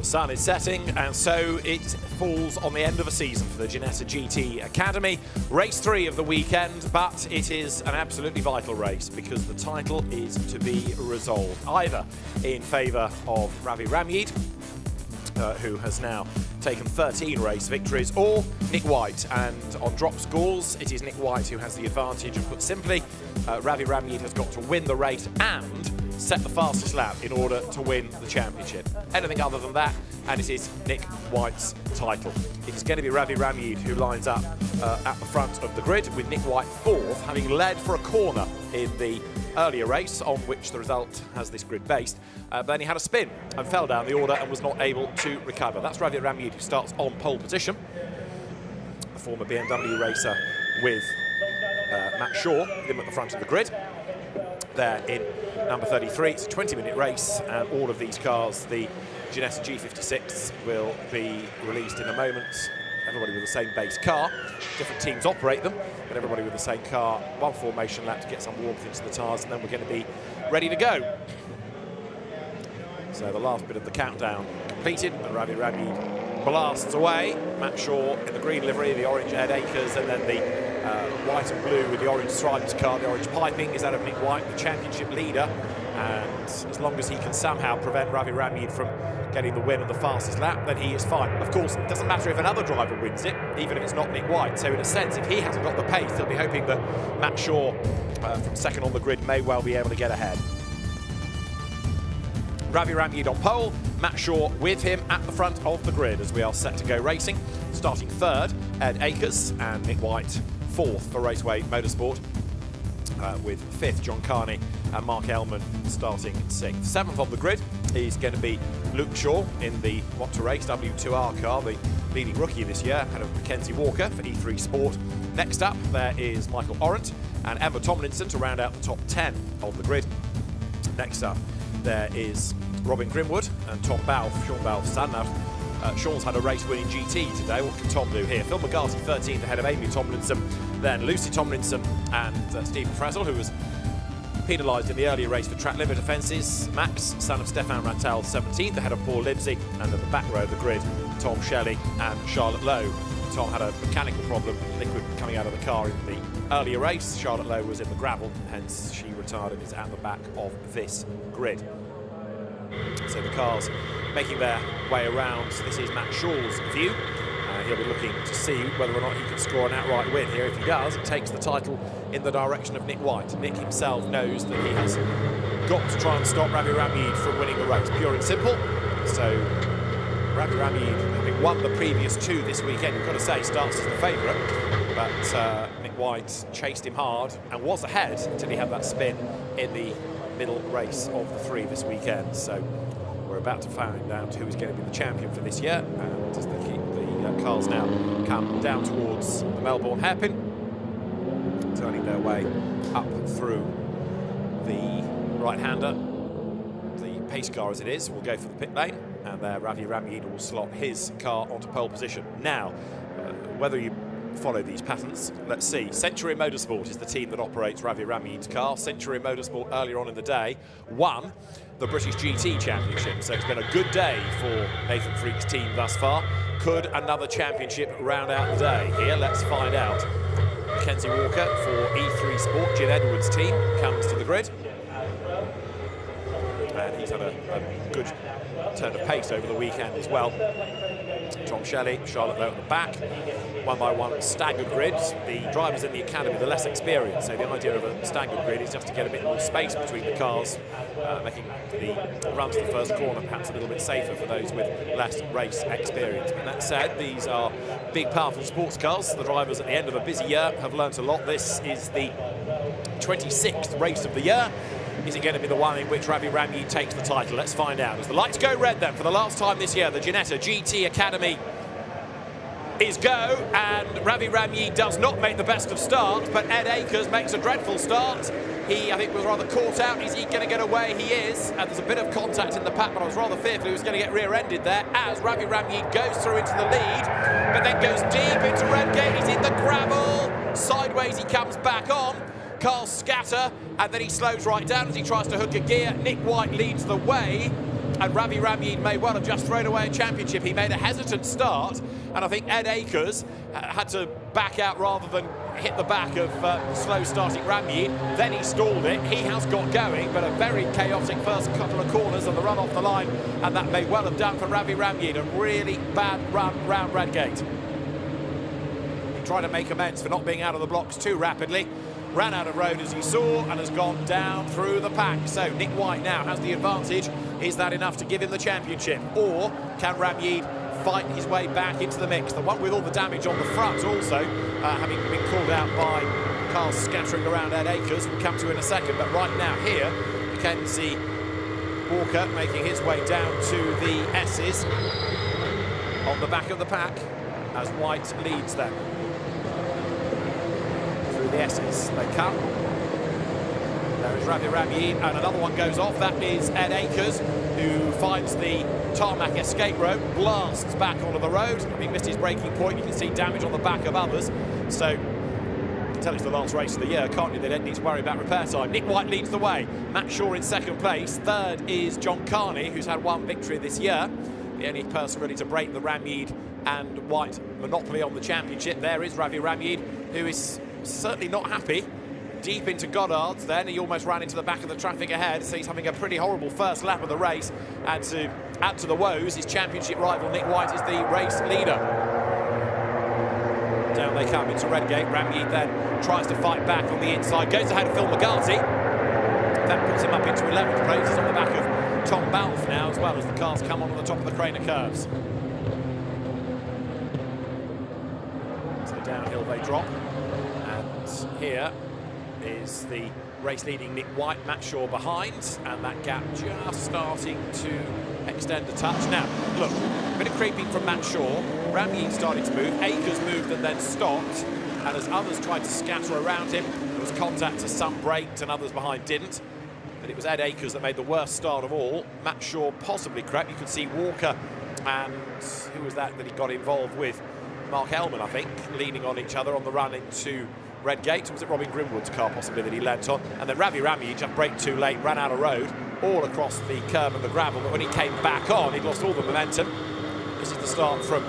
sun is setting, and so it falls on the end of a season for the Ginetta GT Academy. Race 3 of the weekend, but it is an absolutely vital race because the title is to be resolved, either in favour of Ravi Ramyeed, who has now taken 13 race victories, or Nick White. And on drop scores, it is Nick White who has the advantage, and put simply, Ravi Ramyeed has got to win the race and set the fastest lap in order to win the championship. Anything other than that, and it is Nick White's title. It is going to be Ravi Ramyeed who lines up at the front of the grid, with Nick White fourth, having led for a corner in the earlier race, on which the result has this grid based. But then he had a spin and fell down the order and was not able to recover. That's Ravi Ramyeed, who starts on pole position. A former BMW racer with Matt Shaw, him at the front of the grid. There in number 33. It's a 20-minute race, and all of these cars, the Ginetta G56, will be released in a moment. Everybody with the same base car. Different teams operate them, but everybody with the same car. One formation lap to get some warmth into the tyres, and then we're going to be ready to go. So the last bit of the countdown completed, and Ravi Ramyeed blasts away. Matt Shaw in the green livery, the orange Ed Akers, and then the white and blue with the orange stripes car. The orange piping is that of Nick White, the championship leader, and as long as he can somehow prevent Ravi Ramyeed from getting the win and the fastest lap, then he is fine. Of course, it doesn't matter if another driver wins it, even if it's not Nick White. So in a sense, if he hasn't got the pace, they'll be hoping that Matt Shaw, from second on the grid, may well be able to get ahead. Ravi Ramyeed on pole, Matt Shaw with him at the front of the grid as we are set to go racing. Starting third, Ed Akers, and Nick White fourth for Raceway Motorsport, with fifth John Carney and Mark Ellman starting sixth. Seventh on the grid is going to be Luke Shaw in the Want to Race W2R car, the leading rookie this year, ahead of Mackenzie Walker for E3 Sport. Next up, there is Michael Orant and Emma Tomlinson to round out the top 10 on the grid. Next up, there is Robin Grimwood and Tom Balfe, Sean Balfe's son. Now, Sean's had a race-winning GT today. What can Tom do here? Phil McGarty 13th ahead of Amy Tomlinson, then Lucy Tomlinson and Stephen Frazzle, who was penalised in the earlier race for track limit offences. Max, son of Stefan Rantal, 17th ahead of Paul Livesey, and at the back row of the grid, Tom Shelley and Charlotte Lowe. Tom had a mechanical problem, liquid coming out of the car in the earlier race. Charlotte Lowe was in the gravel, hence she retired and is at the back of this grid. So the cars making their way around. This is Matt Shaw's view. He'll be looking to see whether or not he can score an outright win here. If he does, it takes the title in the direction of Nick White. Nick himself knows that he has got to try and stop Ravi Ramyeed from winning the race, pure and simple. So Ravi Ramyeed, having won the previous two this weekend, you've got to say, starts as the favourite. But Nick White chased him hard and was ahead until he had that spin in the middle race of the three this weekend. So we're about to find out who is going to be the champion for this year, and as the cars now come down towards the Melbourne hairpin, turning their way up through the right-hander. The pace car, as it is, will go for the pit lane, and there Ravi Ramyeed will slot his car onto pole position. Now, whether you follow these patterns, let's see. Century Motorsport is the team that operates Ravi Ramyeed's car. Century Motorsport earlier on in the day won the British GT Championship, so it's been a good day for Nathan Freak's team thus far. Could another championship round out the day? Here, let's find out. Mackenzie Walker for E3 Sport, Jim Edwards' team, comes to the grid. And he's had a good turn of pace over the weekend as well. Tom Shelley, Charlotte Lowe at the back. One by one staggered grids. The drivers in the academy, the less experienced, so the idea of a staggered grid is just to get a bit more space between the cars, making the run to the first corner perhaps a little bit safer for those with less race experience. But that said, these are big, powerful sports cars. The drivers at the end of a busy year have learnt a lot. This is the 26th race of the year. Is it going to be the one in which Ravi Ramyeed takes the title? Let's find out. As the lights go red then, for the last time this year, the Ginetta GT Academy is go, and Ravi Ramyeed does not make the best of starts, but Ed Akers makes a dreadful start. He, I think, was rather caught out. Is he going to get away? He is, and there's a bit of contact in the pack, but I was rather fearful he was going to get rear-ended there as Ravi Ramyeed goes through into the lead, but then goes deep into Redgate. He's in the gravel. Sideways he comes back on. Cars scatter, and then he slows right down as he tries to hook a gear. Nick White leads the way. And Ravi Ramyeed may well have just thrown away a championship. He made a hesitant start, and I think Ed Akers had to back out rather than hit the back of slow-starting Ramyeed. Then he stalled it. He has got going, but a very chaotic first couple of corners and the run off the line, and that may well have done for Ravi Ramyeed. A really bad run round Redgate. He tried to make amends for not being out of the blocks too rapidly. Ran out of road as he saw and has gone down through the pack. So Nick White now has the advantage. Is that enough to give him the championship? Or can Ramyeed fight his way back into the mix? The one with all the damage on the front also, having been called out by cars scattering around Ed Akers, we'll come to in a second. But right now here, you can see Walker making his way down to the S's on the back of the pack as White leads them. The S's, they come. There is Ravi Ramyeed, and another one goes off. That is Ed Akers, who finds the tarmac escape road, blasts back onto the road. Having missed his braking point, you can see damage on the back of others. So, you can tell it's the last race of the year, can't you? They don't need to worry about repair time. Nick White leads the way. Matt Shaw in second place. Third is John Carney, who's had one victory this year. The only person ready to break the Ramyeed and White monopoly on the championship. There is Ravi Ramyeed, who is certainly not happy. Deep into Goddard's then, he almost ran into the back of the traffic ahead, so he's having a pretty horrible first lap of the race. And to add to the woes, his championship rival Nick White is the race leader. Down they come into Redgate. Ramyeed then tries to fight back on the inside, goes ahead of Phil McGarty. That puts him up into 11th place. He's on the back of Tom Balfe now, as well as the cars come on the top of the Craner curves. So downhill they drop. Here is the race-leading Nick White, Matt Shaw behind, and that gap just starting to extend a touch. Now, look, a bit of creeping from Matt Shaw. Ramyeed started to move, Akers moved and then stopped, and as others tried to scatter around him, there was contact as some braked and others behind didn't. But it was Ed Akers that made the worst start of all. Matt Shaw possibly crept. You could see Walker and who was that he got involved with? Mark Ellman, I think, leaning on each other on the run into Redgate. Was it Robin Grimwood's car possibly that he leant on? And then Ravi Ramyeed just braked too late, ran out of road, all across the curb and the gravel. But when he came back on, he'd lost all the momentum. This is the start from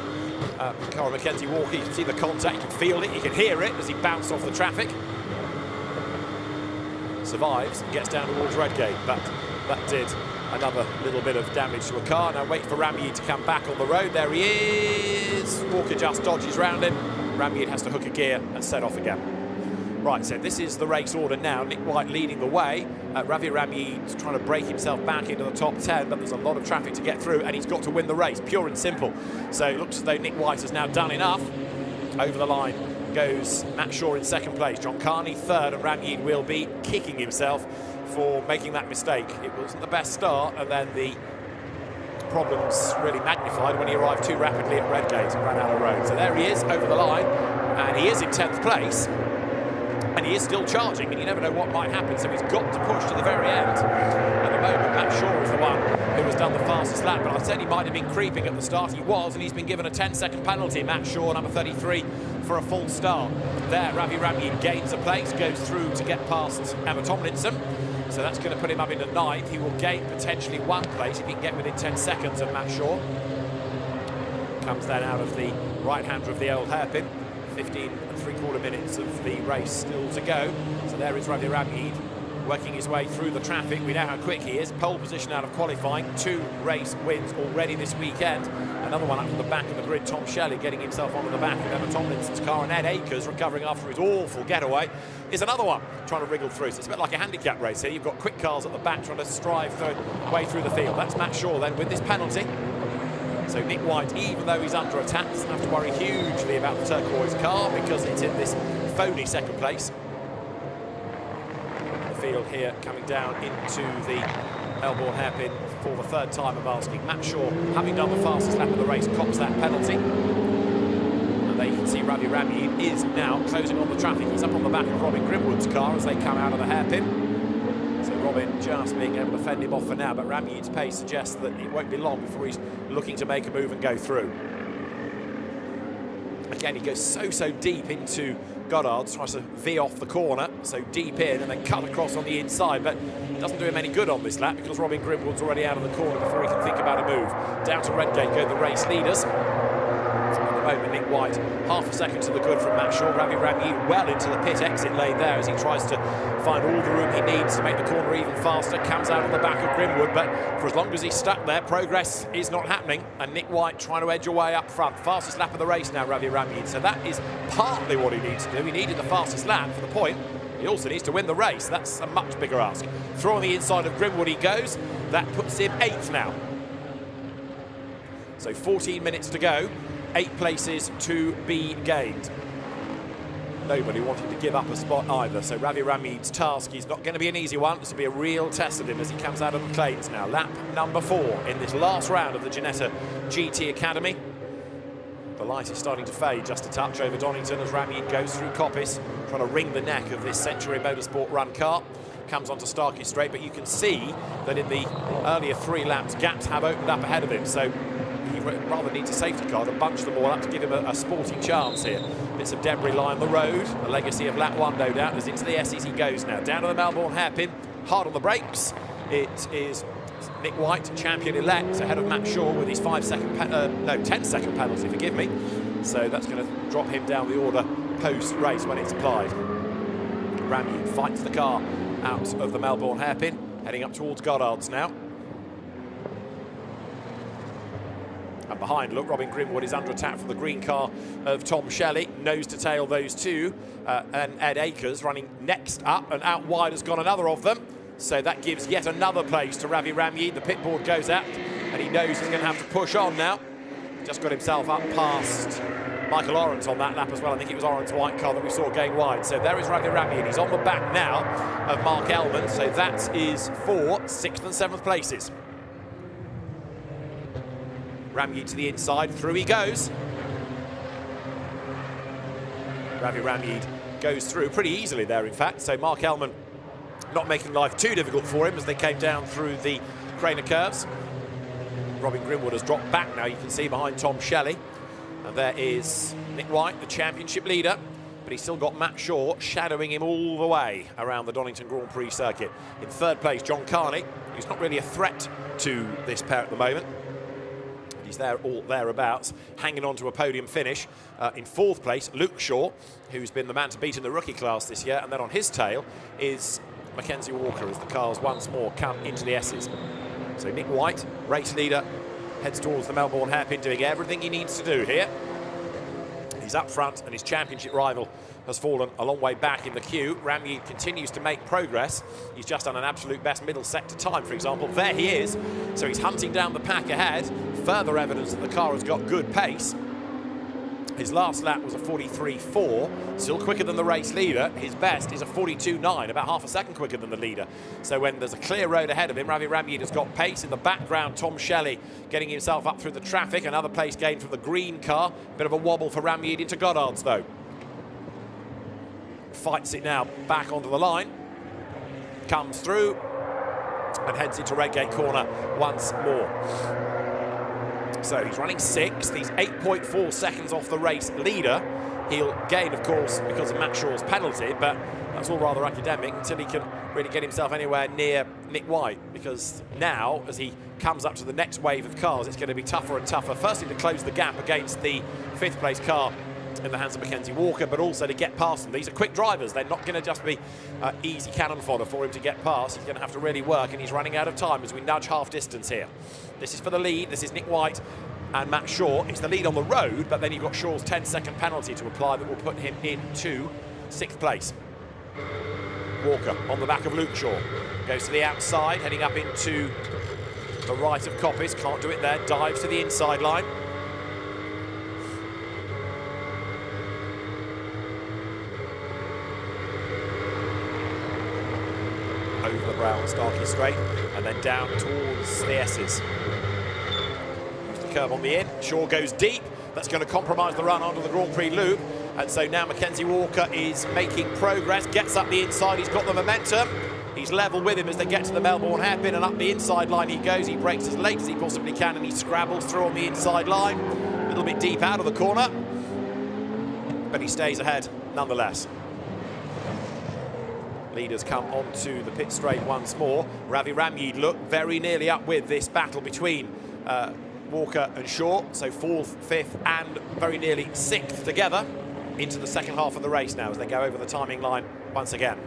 Cara Mackenzie Walker. You can see the contact, you can feel it, you can hear it as he bounced off the traffic. Survives and gets down towards Redgate, but that did another little bit of damage to a car. Now wait for Ramyeed to come back on the road. There he is. Walker just dodges round him. Ramyeed has to hook a gear and set off again. Right, so this is the race order now. Nick White leading the way. Ravi Ramyeed's trying to break himself back into the top 10, but there's a lot of traffic to get through, and he's got to win the race, pure and simple. So it looks as though Nick White has now done enough. Over the line goes Matt Shaw in second place. John Carney third, and Ramyeed will be kicking himself for making that mistake. It wasn't the best start, and then the problems really magnified when he arrived too rapidly at Redgate and ran out of road. So there he is over the line, and he is in 10th place. And he is still charging, and you never know what might happen, so he's got to push to the very end. At the moment, Matt Shaw is the one who has done the fastest lap, but I said he might have been creeping at the start. He was, and he's been given a 10-second penalty. Matt Shaw, number 33, for a full start. There, Ravi Ramyeed gains a place, goes through to get past Emma Tomlinson. So that's going to put him up into 9th. He will gain potentially 1 place if he can get within 10 seconds of Matt Shaw. Comes then out of the right-hander of the old hairpin. 15 3/4 minutes of the race still to go. So there is Ravi Ramyeed working his way through the traffic. We know how quick he is. Pole position out of qualifying. 2 race wins already this weekend. Another one up from the back of the grid. Tom Shelley getting himself onto the back of Emma Tomlinson's car, and Ed Akers recovering after his awful getaway is another one trying to wriggle through. So it's a bit like a handicap race here. You've got quick cars at the back trying to strive their way through the field. That's Matt Shaw then with this penalty. So Nick White, even though he's under attack, doesn't have to worry hugely about the turquoise car because it's in this phony second place. The field here coming down into the Elbourne hairpin for the 3rd time of asking. Matt Shaw, having done the fastest lap of the race, cops that penalty. And there you can see Ravi Ramyeed is now closing on the traffic. He's up on the back of Robin Grimwood's car as they come out of the hairpin. So Robin just being able to fend him off for now, but Ramyeed's pace suggests that it won't be long before he's looking to make a move and go through. Again, he goes so deep into Goddard's, tries to veer off the corner, so deep in, and then cut across on the inside, but it doesn't do him any good on this lap because Robin Grimwood's already out of the corner before he can think about a move. Down to Redgate go the race leaders. At the moment, Nick White, half a second to the good from Matt Shaw. Ravi Ramyi well into the pit exit lane there as he tries to find all the room he needs to make the corner even faster. Comes out on the back of Grimwood, but for as long as he's stuck there, progress is not happening. And Nick White trying to edge away up front. Fastest lap of the race now, Ravi Ramyi. So that is partly what he needs to do. He needed the fastest lap for the point. He also needs to win the race. That's a much bigger ask. Through on the inside of Grimwood he goes. That puts him 8th now. So 14 minutes to go. 8 places to be gained. Nobody wanted to give up a spot either, so Ravi Ramyi's task is not going to be an easy one. This will be a real test of him as he comes out of the claims now. Lap number 4 in this last round of the Ginetta GT Academy. The light is starting to fade just a touch over Donington as Ramyi goes through Coppice, trying to wring the neck of this Century Motorsport run car. Comes onto Starkey Straight, but you can see that in the earlier 3 laps, gaps have opened up ahead of him, so he rather needs a safety car to bunch them all up to give him a sporting chance here. Bits of debris line the road, a legacy of lap 1 no doubt, as into the S's he goes now. Down to the Melbourne hairpin, hard on the brakes. It is Nick White, champion-elect, ahead of Matt Shaw with his 10-second penalty, forgive me. So that's going to drop him down the order post-race when it's applied. Ramyi fights the car out of the Melbourne hairpin, heading up towards Goddard's now. And behind, look, Robin Grimwood is under attack from the green car of Tom Shelley. Nose to tail those two. And Ed Akers running next up, and out wide has gone another of them. So that gives yet another place to Ravi Ramyi. The pit board goes out, and he knows he's going to have to push on now. Just got himself up past Michael Oren's on that lap as well. I think it was Oren's white car that we saw going wide. So there is Ravi Ramyi, and he's on the back now of Mark Elman. So that is for 6th and 7th places. Ramyi to the inside, through he goes. Ravi Ramyi goes through pretty easily there, in fact. So Mark Elman not making life too difficult for him as they came down through the Craner curves. Robin Grimwood has dropped back now, you can see, behind Tom Shelley. And there is Nick White, the championship leader, but he's still got Matt Shaw shadowing him all the way around the Donington Grand Prix circuit. In 3rd place, John Carney, who's not really a threat to this pair at the moment. He's there, all thereabouts, hanging on to a podium finish. In 4th place, Luke Shaw, who's been the man to beat in the rookie class this year. And then on his tail is Mackenzie Walker as the cars once more come into the S's. So Nick White, race leader, heads towards the Melbourne hairpin, doing everything he needs to do here. He's up front, and his championship rival has fallen a long way back in the queue. Ramyi continues to make progress. He's just done an absolute best middle sector time, for example. There he is. So he's hunting down the pack ahead. Further evidence that the car has got good pace. His last lap was a 43.4, still quicker than the race leader. His best is a 42.9, about half a second quicker than the leader. So when there's a clear road ahead of him, Ravi Ramyi has got pace. In the background, Tom Shelley getting himself up through the traffic. Another place gained from the green car. Bit of a wobble for Ramyi into Goddard's, though. Fights it now back onto the line. Comes through and heads into Redgate corner once more. So he's running 6th. He's 8.4 seconds off the race leader. He'll gain, of course, because of Matt Shaw's penalty, but that's all rather academic until he can really get himself anywhere near Nick White, because now, as he comes up to the next wave of cars, it's going to be tougher and tougher. Firstly, to close the gap against the 5th place car in the hands of Mackenzie Walker, but also to get past them. These are quick drivers. They're not going to just be easy cannon fodder for him to get past. He's going to have to really work, and he's running out of time as we nudge half distance here. This is for the lead. This is Nick White and Matt Shaw. It's the lead on the road, but then you've got Shaw's 10-second penalty to apply that will put him into 6th place. Walker on the back of Luke Shaw. Goes to the outside, heading up into the right of Coppice. Can't do it there. Dives to the inside line. Over the brow on Starkey Straight, and then down towards the S's. Use the curve on the in. Shaw goes deep. That's going to compromise the run onto the Grand Prix loop. And so now Mackenzie Walker is making progress. Gets up the inside. He's got the momentum. He's level with him as they get to the Melbourne hairpin, and up the inside line he goes. He brakes as late as he possibly can, and he scrabbles through on the inside line. A little bit deep out of the corner. but he stays ahead nonetheless. Leaders come onto the pit straight once more. Ravi Ramyeed look very nearly up with this battle between Walker and Shaw, so 4th, 5th and very nearly 6th together into the second half of the race now as they go over the timing line once again.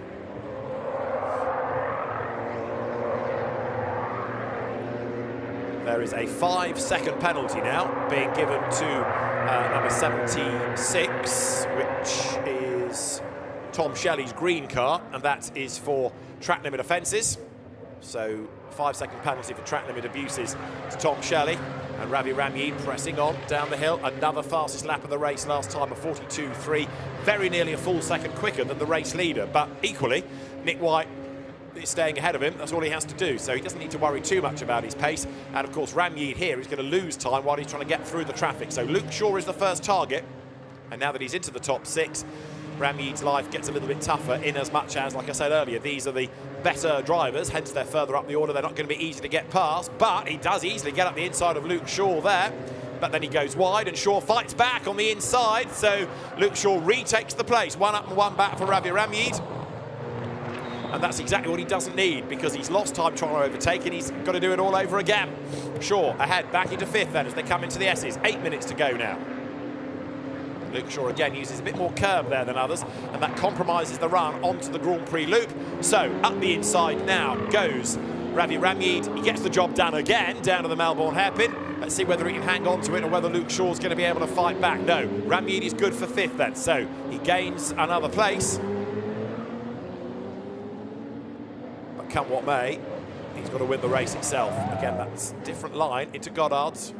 There is a 5-second penalty now being given to number 76, which is Tom Shelley's green car, and that is for track limit offences. So 5-second penalty for track limit abuses to Tom Shelley. And Ravi Ramyeed pressing on down the hill. Another fastest lap of the race last time, a 42.3. Very nearly a full second quicker than the race leader. But equally, Nick White is staying ahead of him. That's all he has to do. So he doesn't need to worry too much about his pace. And of course, Ramyeed here is going to lose time while he's trying to get through the traffic. So Luke Shaw is the first target. And now that he's into the top 6, Ramyeed's life gets a little bit tougher in as much as, like I said earlier, these are the better drivers, hence they're further up the order. They're not going to be easy to get past, but he does easily get up the inside of Luke Shaw there. But then he goes wide and Shaw fights back on the inside, so Luke Shaw retakes the place. 1 up and 1 back for Ravi Ramyeed. And that's exactly what he doesn't need, because he's lost time trying to overtake and he's got to do it all over again. Shaw ahead, back into 5th then as they come into the S's. 8 minutes to go now. Luke Shaw again uses a bit more curb there than others, and that compromises the run onto the Grand Prix loop. So up the inside now goes Ravi Ramyeed. He gets the job done again down to the Melbourne hairpin. Let's see whether he can hang on to it or whether Luke Shaw's going to be able to fight back. No, Ramyeed is good for 5th then, so he gains another place. But come what may, he's got to win the race itself. Again, that's different line into Goddard's.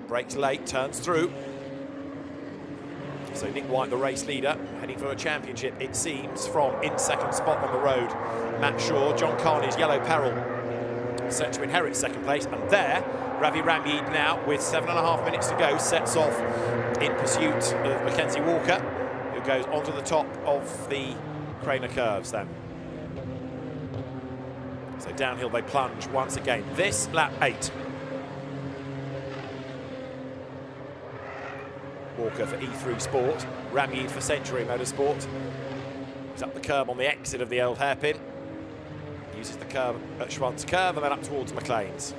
Brakes late, turns through. So Nick White, the race leader, heading for a championship, it seems, from in 2nd spot on the road. Matt Shaw, John Carney's Yellow Peril, set to inherit 2nd place. And there, Ravi Ramyeed now, with 7.5 minutes to go, sets off in pursuit of Mackenzie Walker, who goes onto the top of the Craner curves then. So downhill they plunge once again. This lap 8. Walker for E3 Sport, Ramyeed for Century Motorsport. He's up the curb on the exit of the old hairpin. Uses the curb at Schwant's curve and then up towards McLean's.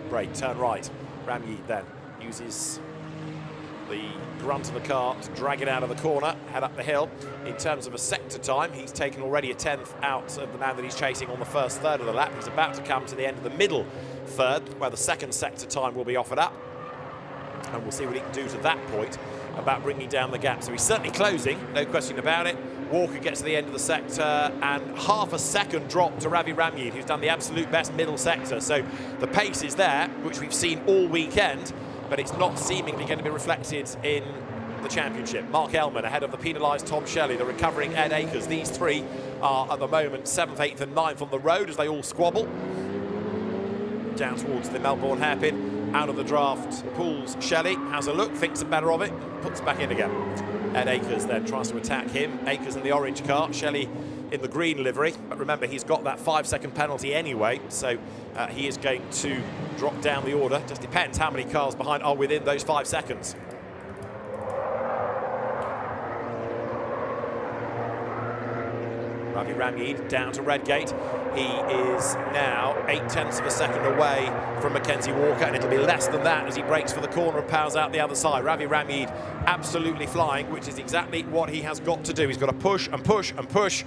Brake, turn right. Ramyeed then uses the grunt of the car to drag it out of the corner, head up the hill. In terms of a sector time, he's taken already a 10th out of the man that he's chasing on the first third of the lap. He's about to come to the end of the middle third, where the 2nd sector time will be offered up. And we'll see what he can do to that point about bringing down the gap. So he's certainly closing, no question about it. Walker gets to the end of the sector and half a second drop to Ravi Ramyeed, who's done the absolute best middle sector. So the pace is there, which we've seen all weekend, but it's not seemingly going to be reflected in the championship. Mark Ellman ahead of the penalised Tom Shelley, the recovering Ed Akers. These 3 are at the moment 7th, 8th and 9th on the road as they all squabble. Down towards the Melbourne hairpin. Out of the draft, pulls Shelley, has a look, thinks better of it, puts back in again. Ed Akers then tries to attack him. Akers in the orange car, Shelley in the green livery. But remember, he's got that 5-second penalty anyway, so he is going to drop down the order. Just depends how many cars behind are within those 5 seconds. Ravi Ramyeed down to Redgate. He is now 0.8 of a second away from Mackenzie Walker, and it'll be less than that as he breaks for the corner and powers out the other side. Ravi Ramyeed absolutely flying, which is exactly what he has got to do. He's got to push and push and push.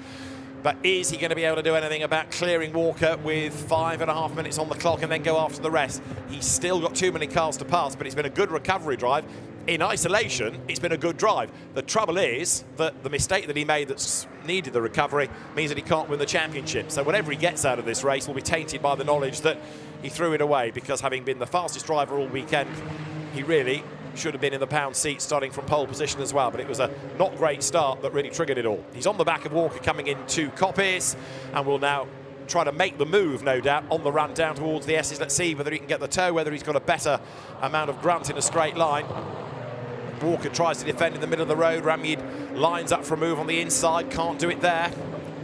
But is he going to be able to do anything about clearing Walker with 5.5 minutes on the clock and then go after the rest? He's still got too many cars to pass, but it's been a good recovery drive. In isolation, it's been a good drive. The trouble is that the mistake that he made that's needed the recovery means that he can't win the championship. So whatever he gets out of this race will be tainted by the knowledge that he threw it away, because having been the fastest driver all weekend, he really should have been in the pound seat starting from pole position as well. But it was a not great start that really triggered it all. He's on the back of Walker coming into Coppice and will now try to make the move, no doubt, on the run down towards the S's. Let's see whether he can get the toe, whether he's got a better amount of grunt in a straight line. Walker tries to defend in the middle of the road. Ramyeed lines up for a move on the inside, can't do it there.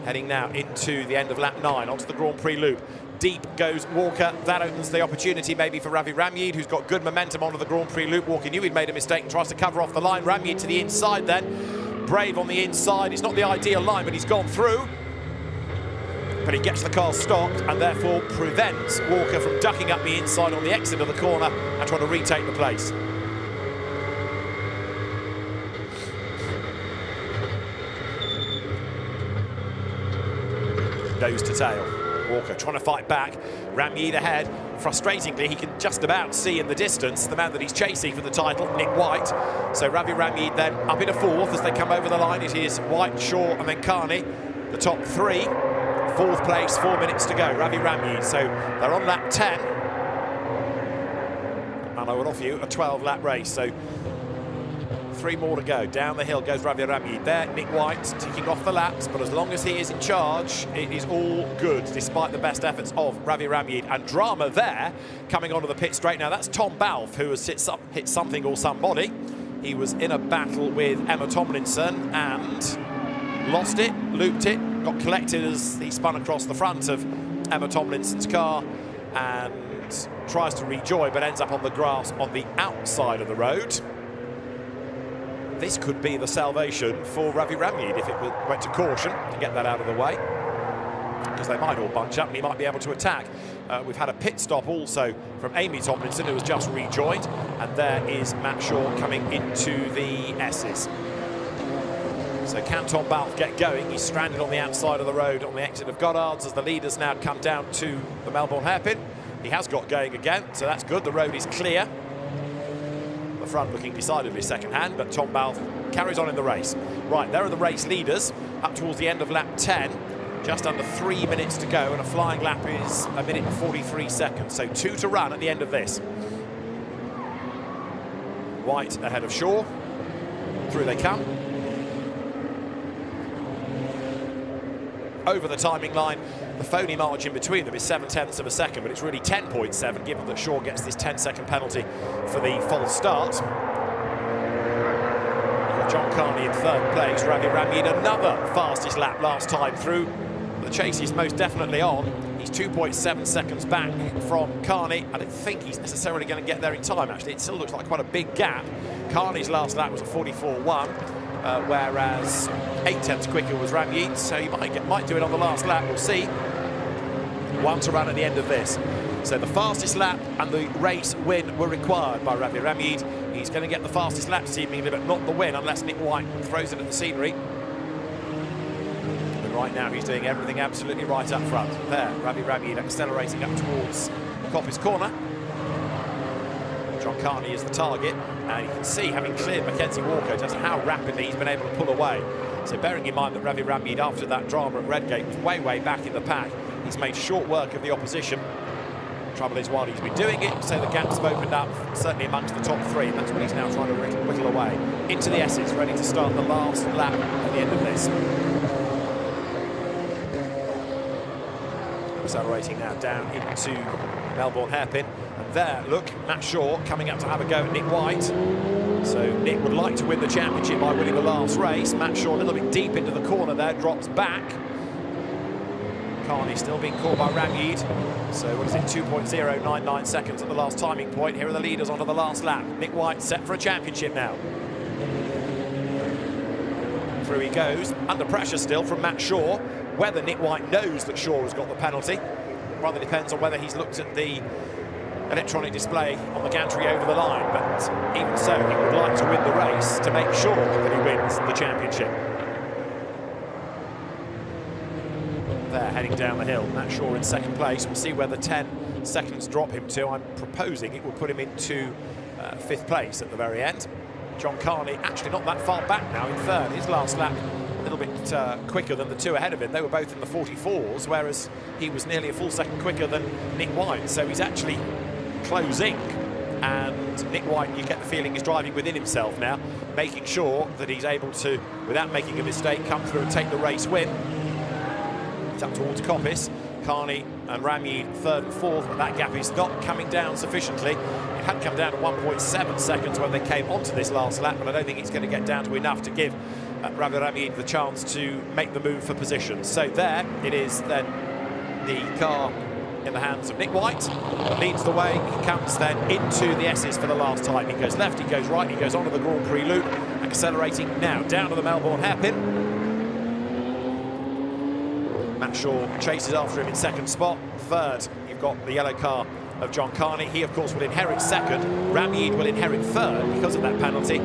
Heading now into the end of lap 9, onto the Grand Prix loop. deep goes Walker. That opens the opportunity maybe for Ravi Ramyeed, who's got good momentum onto the Grand Prix loop. Walker knew he'd made a mistake and tries to cover off the line. Ramyeed to the inside then. Brave on the inside. It's not the ideal line, but he's gone through. But he gets the car stopped and therefore prevents Walker from ducking up the inside on the exit of the corner and trying to retake the place. Nose to tail. Walker trying to fight back. Ramyeed ahead. Frustratingly, he can just about see in the distance the man that he's chasing for the title, Nick White. So Ravi Ramyeed then up in a fourth as they come over the line. It is White, Shaw and then Carney, the top three. Fourth place, 4 minutes to go, Ravi Ramyeed. So they're on lap 10. And I will offer you a 12-lap race. So 3 more to go. Down the hill goes Ravi Ramyeed. There, Nick White ticking off the laps. But as long as he is in charge, it is all good, despite the best efforts of Ravi Ramyeed. And drama there, coming onto the pit straight now. That's Tom Balfe, who has hit something or somebody. He was in a battle with Emma Tomlinson and lost it, looped it. Got collected as he spun across the front of Emma Tomlinson's car and tries to rejoin, but ends up on the grass on the outside of the road. This could be the salvation for Ravi Ramyeed if it went to caution to get that out of the way, because they might all bunch up and he might be able to attack. We've had a pit stop also from Amy Tomlinson, who has just rejoined, and there is Matt Shaw coming into the S's. So can Tom Balfe get going? He's stranded on the outside of the road on the exit of Goddard's as the leaders now come down to the Melbourne hairpin. He has got going again, so that's good. The road is clear. The front looking decidedly second-hand, but Tom Balfe carries on in the race. Right, there are the race leaders up towards the end of lap 10. Just under 3 minutes to go, and a flying lap is 1 minute and 43 seconds. So 2 to run at the end of this. White ahead of Shaw. Through they come. Over the timing line, the phony margin between them is 7/10 of a second, but it's really 10.7 given that Shaw gets this 10-second penalty for the false start. You've got John Carney in third place, Ravi Ramyeed another fastest lap last time through. The chase is most definitely on. He's 2.7 seconds back from Carney. I don't think he's necessarily going to get there in time, actually. It still looks like quite a big gap. Carney's last lap was a 44.1. Whereas 0.8 quicker was Ramyeed, so he might do it on the last lap. We'll see. 1 to run at the end of this. So the fastest lap and the race win were required by Ravi Ramyeed. He's going to get the fastest lap seemingly, but not the win unless Nick White throws it at the scenery. But right now he's doing everything absolutely right up front. There, Ravi Ramyeed accelerating up towards Coppice Corner. John Carney is the target, and you can see, having cleared Mackenzie Walker, just how rapidly he's been able to pull away. So bearing in mind that Ravi Ramyeed, after that drama at Redgate, was way back in the pack, he's made short work of the opposition. Trouble is, while he's been doing it, so the gaps have opened up, certainly amongst the top 3, and that's what he's now trying to whittle away. Into the S's, ready to start the last lap at the end of this. Accelerating now down into Melbourne hairpin. And there, look, Matt Shaw coming up to have a go at Nick White. So Nick would like to win the championship by winning the last race. Matt Shaw a little bit deep into the corner there, drops back. Carney still being caught by Ramyeed. So what is it, 2.099 seconds at the last timing point. Here are the leaders onto the last lap. Nick White set for a championship now. Through he goes, under pressure still from Matt Shaw. Whether Nick White knows that Shaw has got the penalty rather depends on whether he's looked at the electronic display on the gantry over the line, but even so, he would like to win the race to make sure that he wins the championship. There, heading down the hill, Matt Shaw in second place. We'll see where the 10 seconds drop him to. I'm proposing it will put him into 5th place at the very end. John Carney actually not that far back now in third. His last lap a little bit quicker than the 2 ahead of him. They were both in the 44s, whereas he was nearly a full second quicker than Nick White. So he's actually closing, and Nick White, you get the feeling, is driving within himself now, making sure that he's able to, without making a mistake, come through and take the race win. He's up towards Coppice. Carney and Ramyeed 3rd and 4th, but that gap is not coming down sufficiently. It had come down to 1.7 seconds when they came onto this last lap, but I don't think it's going to get down to enough to give Ravi Ramyeed the chance to make the move for position. So there it is then, the car in the hands of Nick White. Leads the way. He comes then into the S's for the last time. He goes left, he goes right, he goes onto the Grand Prix loop. Accelerating now down to the Melbourne hairpin. Matt Shaw chases after him in second spot. Third, you've got the yellow car of John Carney. He, of course, will inherit second. Ramyeed will inherit third because of that penalty,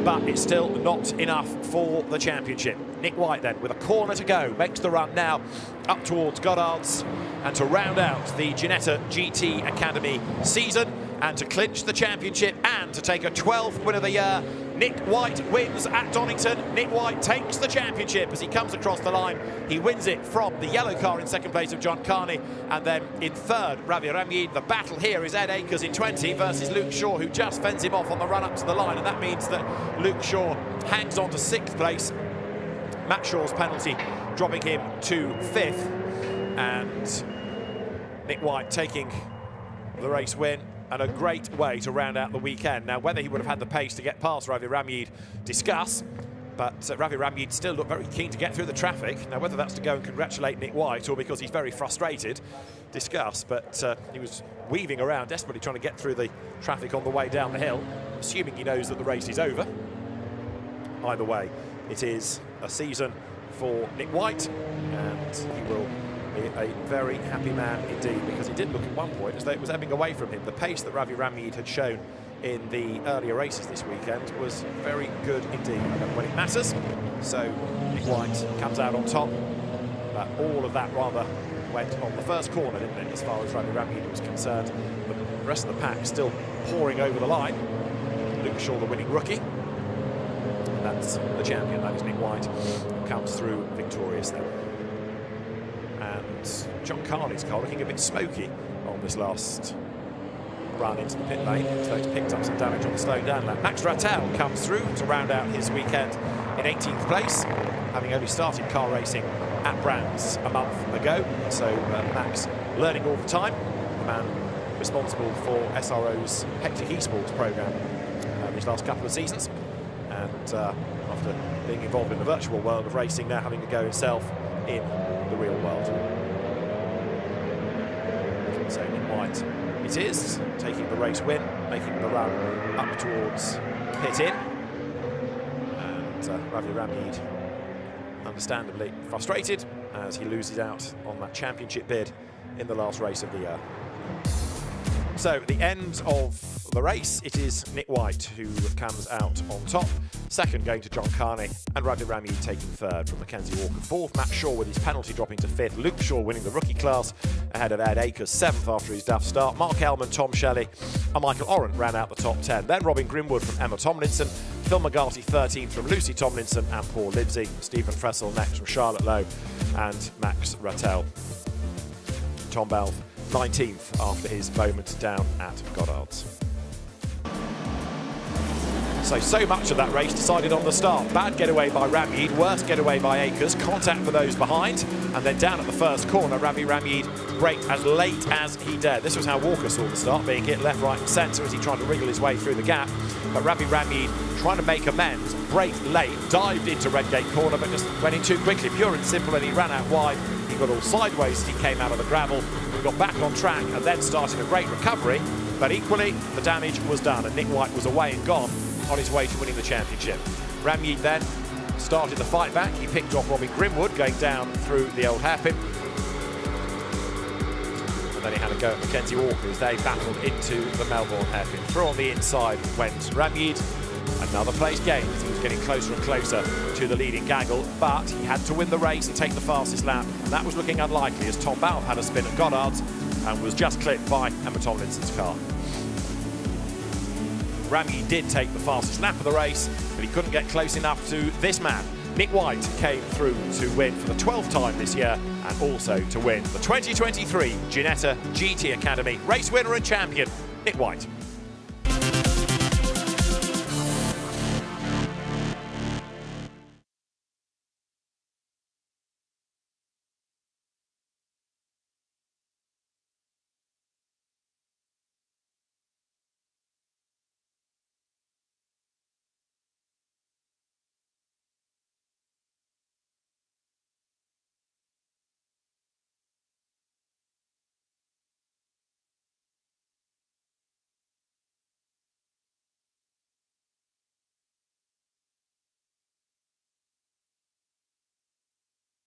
but it's still not enough for the championship. Nick White then, with a corner to go, makes the run now up towards Goddard's, and to round out the Ginetta GT Academy season, and to clinch the championship, and to take a 12th win of the year. Nick White wins at Donington. Nick White takes the championship as he comes across the line. He wins it from the yellow car in second place of John Carney, and then in third, Ravi Ramyeed. The battle here is Ed Akers in 20 versus Luke Shaw, who just fends him off on the run up to the line, and that means that Luke Shaw hangs on to 6th place. Matt Shaw's penalty dropping him to 5th, and Nick White taking the race win, and a great way to round out the weekend. Now, whether he would have had the pace to get past Ravi Ramyeed, discuss, but Ravi Ramyeed still looked very keen to get through the traffic. Now, whether that's to go and congratulate Nick White or because he's very frustrated, discuss, but he was weaving around, desperately trying to get through the traffic on the way down the hill, assuming he knows that the race is over. Either way, it is a season for Nick White, and he will be a very happy man indeed, because it did look at one point as though it was ebbing away from him. The pace that Ravi Ramyeed had shown in the earlier races this weekend was very good indeed when it matters. So Nick White comes out on top, but all of that rather went on the first corner, didn't it, as far as Ravi Ramyeed was concerned. The rest of the pack still pouring over the line. Luke Shaw, the winning rookie. That's the champion, that is Nick White, who comes through victorious then. And John Carney's car looking a bit smoky on this last run into the pit lane, so he's picked up some damage on the slowing down lap. Max Rattel comes through to round out his weekend in 18th place, having only started car racing at Brands a month ago. So Max learning all the time, the man responsible for SRO's Hectic Esports programme these last couple of seasons. And after being involved in the virtual world of racing, now having to go himself in the real world. So Nick White it is, taking the race win, making the run up towards pit in. And Ravi Ramyeed understandably frustrated as he loses out on that championship bid in the last race of the year. So at the end of the race, it is Nick White who comes out on top. Second going to John Carney, and Ravi Ramyeed taking third from Mackenzie Walker. Fourth, Matt Shaw with his penalty dropping to 5th. Luke Shaw winning the rookie class ahead of Ed Akers, 7th after his daft start. Mark Elman, Tom Shelley and Michael Orant ran out the top 10. Then Robin Grimwood from Emma Tomlinson, Phil McGarty 13th from Lucy Tomlinson and Paul Livesey. Stephen Fressel next from Charlotte Lowe and Max Rattel. Tom Balfe 19th after his moment down at Goddard's. So much of that race decided on the start. Bad getaway by Ramyeed, worst getaway by Akers, contact for those behind, and then down at the first corner, Ravi Ramyeed braked as late as he dared. This was how Walker saw the start, being hit left, right and centre as he tried to wriggle his way through the gap. But Ravi Ramyeed, trying to make amends, braked late, dived into Redgate corner, but just went in too quickly, pure and simple, and he ran out wide. He got all sideways as he came out of the gravel. He got back on track and then started a great recovery, but equally the damage was done, and Nick White was away and gone on his way to winning the championship. Ramyeed then started the fight back. He picked off Robin Grimwood going down through the old hairpin. And then he had a go at Mackenzie Walker as they battled into the Melbourne hairpin. Through on the inside went Ramyeed. Another place gained as he was getting closer and closer to the leading gaggle, but he had to win the race and take the fastest lap, and that was looking unlikely as Tom Balfe had a spin at Goddard's and was just clipped by Emma Tomlinson's car. Ramyeed did take the fastest lap of the race, but he couldn't get close enough to this man. Nick White came through to win for the 12th time this year, and also to win the 2023 Ginetta GT Academy race winner and champion, Nick White.